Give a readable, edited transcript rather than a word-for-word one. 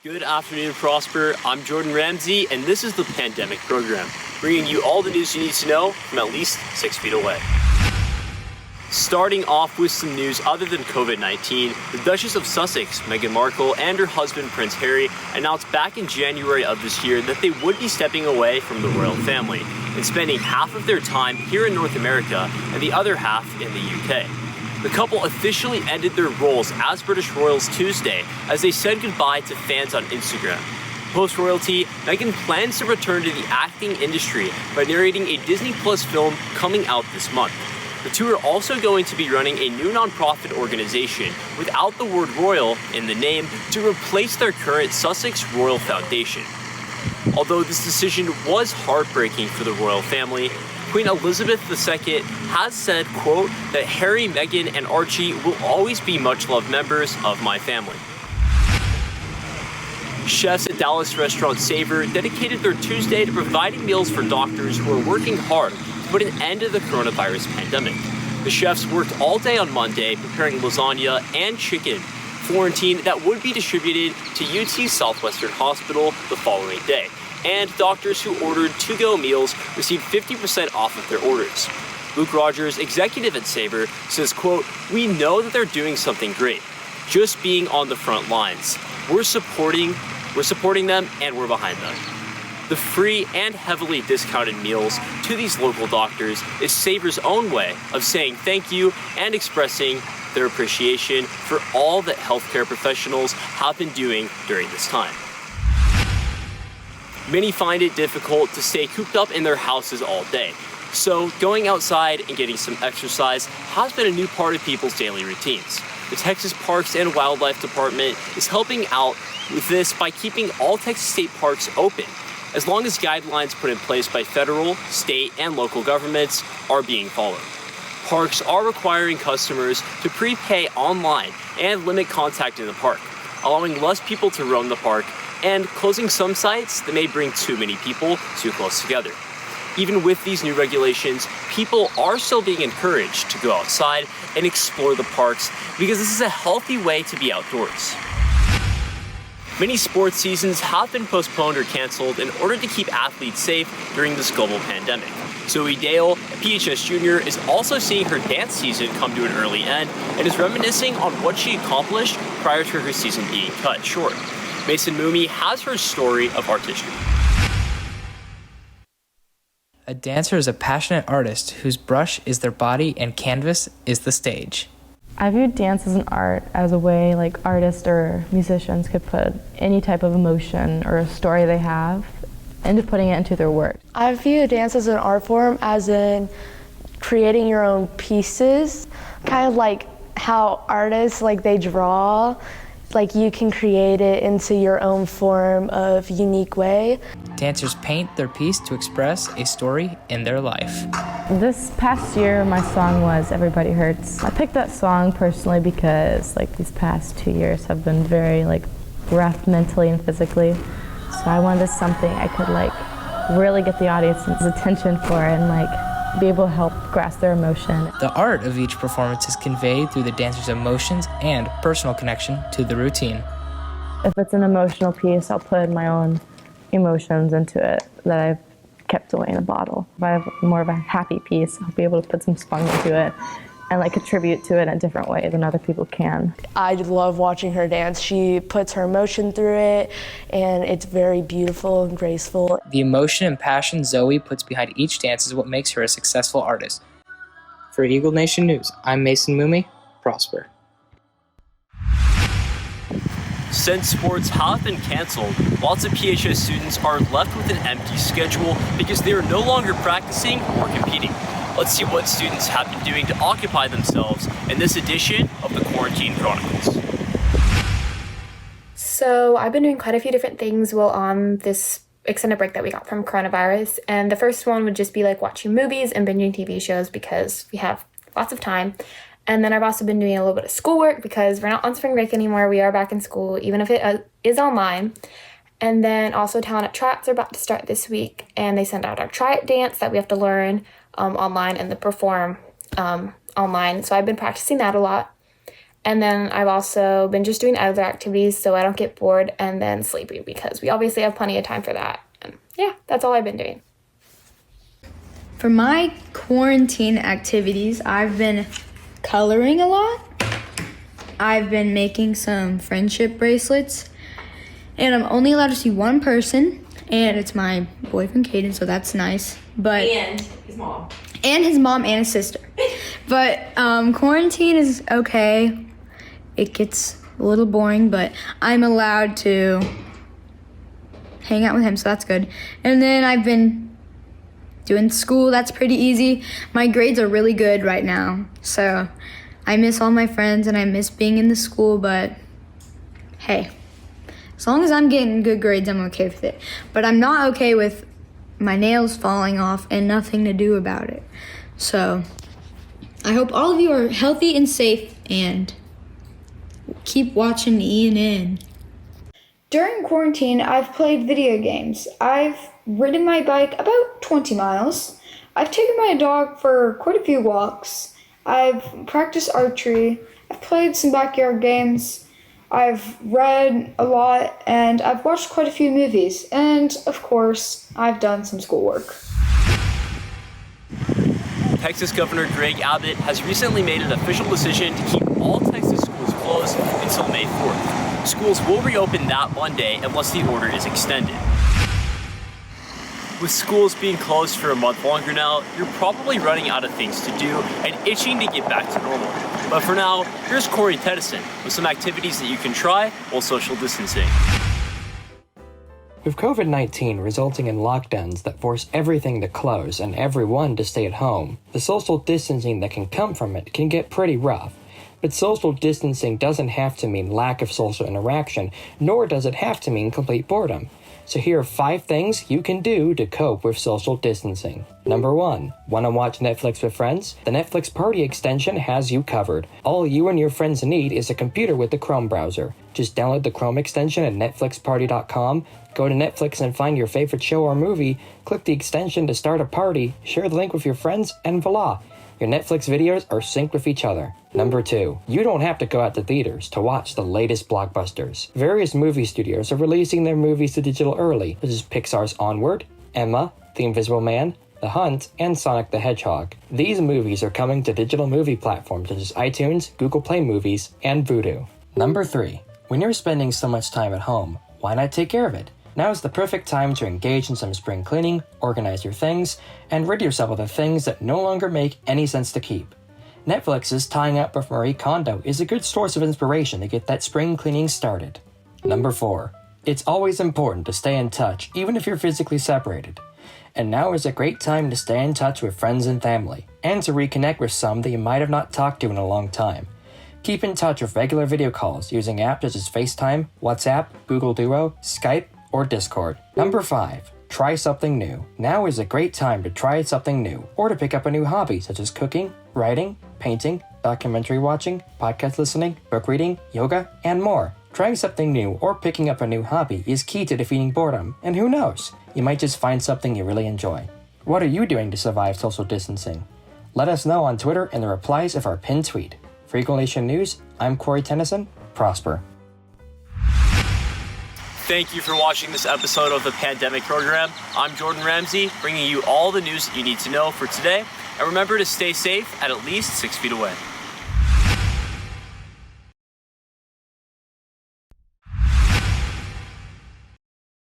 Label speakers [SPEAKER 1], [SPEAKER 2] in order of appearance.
[SPEAKER 1] Good afternoon, Prosper. I'm Jordan Ramsey, and this is the Pandemic Program, bringing you all the news you need to know from at least 6 feet away. Starting off with some news other than COVID-19, the Duchess of Sussex, Meghan Markle, and her husband, Prince Harry, announced back in January of this year that they would be stepping away from the royal family and spending half of their time here in North America and the other half in the UK. The couple officially ended their roles as British royals Tuesday as they said goodbye to fans on Instagram. Post-royalty, Meghan plans to return to the acting industry by narrating a Disney Plus film coming out this month. The two are also going to be running a new nonprofit organization without the word royal in the name to replace their current Sussex Royal Foundation. Although this decision was heartbreaking for the royal family, Queen Elizabeth II has said, quote, that Harry, Meghan, and Archie will always be much-loved members of my family. Chefs at Dallas restaurant Savor dedicated their Tuesday to providing meals for doctors who are working hard to put an end to the coronavirus pandemic. The chefs worked all day on Monday preparing lasagna and chicken Florentine that would be distributed to UT Southwestern Hospital the following day. And doctors who ordered to-go meals received 50% off of their orders. Luke Rogers, executive at Savor, says, quote, we know that they're doing something great, just being on the front lines. We're supporting them and we're behind them. The free and heavily discounted meals to these local doctors is Savor's own way of saying thank you and expressing their appreciation for all that healthcare professionals have been doing during this time. Many find it difficult to stay cooped up in their houses all day, so going outside and getting some exercise has been a new part of people's daily routines. The Texas Parks and Wildlife Department is helping out with this by keeping all Texas state parks open, as long as guidelines put in place by federal, state, and local governments are being followed. Parks are requiring customers to prepay online and limit contact in the park, allowing less people to roam the park and closing some sites that may bring too many people too close together. Even with these new regulations, people are still being encouraged to go outside and explore the parks because this is a healthy way to be outdoors. Many sports seasons have been postponed or canceled in order to keep athletes safe during this global pandemic. Zoe Dale, a PHS junior, is also seeing her dance season come to an early end and is reminiscing on what she accomplished prior to her season being cut short. Mason Moomey has her story of artistry.
[SPEAKER 2] A dancer is a passionate artist whose brush is their body and canvas is the stage.
[SPEAKER 3] I view dance as an art, as a way like artists or musicians could put any type of emotion or a story they have into putting it into their work.
[SPEAKER 4] I view dance as an art form, as in creating your own pieces, kind of like how artists, like they draw, like you can create it into your own form of unique way.
[SPEAKER 2] Dancers paint their piece to express a story in their life.
[SPEAKER 3] This past year, my song was Everybody Hurts. I picked that song personally because these past 2 years have been very rough mentally and physically. So I wanted something I could really get the audience's attention for and be able to help grasp their emotion.
[SPEAKER 2] The art of each performance is conveyed through the dancer's emotions and personal connection to the routine.
[SPEAKER 3] If it's an emotional piece, I'll put my own emotions into it that I've kept away in a bottle. If I have more of a happy piece, I'll be able to put some fun into it and contribute to it in a different way than other people can.
[SPEAKER 4] I love watching her dance. She puts her emotion through it, and it's very beautiful and graceful.
[SPEAKER 2] The emotion and passion Zoe puts behind each dance is what makes her a successful artist. For Eagle Nation News, I'm Mason Moomey. Prosper.
[SPEAKER 1] Since sports have been canceled, lots of PHS students are left with an empty schedule because they are no longer practicing or competing. Let's see what students have been doing to occupy themselves in this edition of the Quarantine Chronicles.
[SPEAKER 5] So I've been doing quite a few different things while on this extended break that we got from coronavirus. And the first one would just be watching movies and binging TV shows because we have lots of time. And then I've also been doing a little bit of schoolwork because we're not on spring break anymore. We are back in school, even if it is online. And then also talent at tryouts are about to start this week. And they send out our tryout dance that we have to learn online and then perform online. So I've been practicing that a lot. And then I've also been just doing other activities so I don't get bored, and then sleeping because we obviously have plenty of time for that. And yeah, that's all I've been doing.
[SPEAKER 6] For my quarantine activities, I've been coloring a lot. I've been making some friendship bracelets, and I'm only allowed to see one person, and it's my boyfriend Caden, so that's nice. But
[SPEAKER 7] And his mom.
[SPEAKER 6] And his mom and his sister. But quarantine is okay. It gets a little boring, but I'm allowed to hang out with him, so that's good. And then I've been doing school. That's pretty easy. My grades are really good right now, so I miss all my friends and I miss being in the school, but hey, as long as I'm getting good grades, I'm okay with it. But I'm not okay with my nails falling off and nothing to do about it. So I hope all of you are healthy and safe, and keep watching ENN.
[SPEAKER 8] During quarantine, I've played video games. I've ridden my bike about 20 miles. I've taken my dog for quite a few walks. I've practiced archery. I've played some backyard games. I've read a lot, and I've watched quite a few movies. And, of course, I've done some schoolwork.
[SPEAKER 1] Texas Governor Greg Abbott has recently made an official decision to keep all Texas schools closed until May 4th. Schools will reopen that Monday unless the order is extended. With schools being closed for a month longer now, you're probably running out of things to do and itching to get back to normal. But for now, here's Corey Tedison with some activities that you can try while social distancing.
[SPEAKER 9] With COVID-19 resulting in lockdowns that force everything to close and everyone to stay at home, the social distancing that can come from it can get pretty rough. But social distancing doesn't have to mean lack of social interaction, nor does it have to mean complete boredom. So here are 5 things you can do to cope with social distancing. Number 1. Want to watch Netflix with friends? The Netflix Party extension has you covered. All you and your friends need is a computer with the Chrome browser. Just download the Chrome extension at netflixparty.com, go to Netflix and find your favorite show or movie, click the extension to start a party, share the link with your friends, and voila! Your Netflix videos are synced with each other. Number 2. You don't have to go out to theaters to watch the latest blockbusters. Various movie studios are releasing their movies to digital early, such as Pixar's Onward, Emma, The Invisible Man, The Hunt, and Sonic the Hedgehog. These movies are coming to digital movie platforms such as iTunes, Google Play Movies, and Vudu. Number 3. When you're spending so much time at home, why not take care of it? Now is the perfect time to engage in some spring cleaning, organize your things, and rid yourself of the things that no longer make any sense to keep. Netflix's Tying Up with Marie Kondo is a good source of inspiration to get that spring cleaning started. Number 4. It's always important to stay in touch even if you're physically separated. And now is a great time to stay in touch with friends and family, and to reconnect with some that you might have not talked to in a long time. Keep in touch with regular video calls using apps such as FaceTime, WhatsApp, Google Duo, Skype, or Discord. Number 5. Try something new. Now is a great time to try something new, or to pick up a new hobby such as cooking, writing, painting, documentary watching, podcast listening, book reading, yoga, and more. Trying something new or picking up a new hobby is key to defeating boredom, and who knows, you might just find something you really enjoy. What are you doing to survive social distancing? Let us know on Twitter in the replies of our pinned tweet. For Eagle Nation News, I'm Corey Tennyson. Prosper.
[SPEAKER 1] Thank you for watching this episode of the Pandemic Program. I'm Jordan Ramsey, bringing you all the news that you need to know for today. And remember to stay safe at least 6 feet away.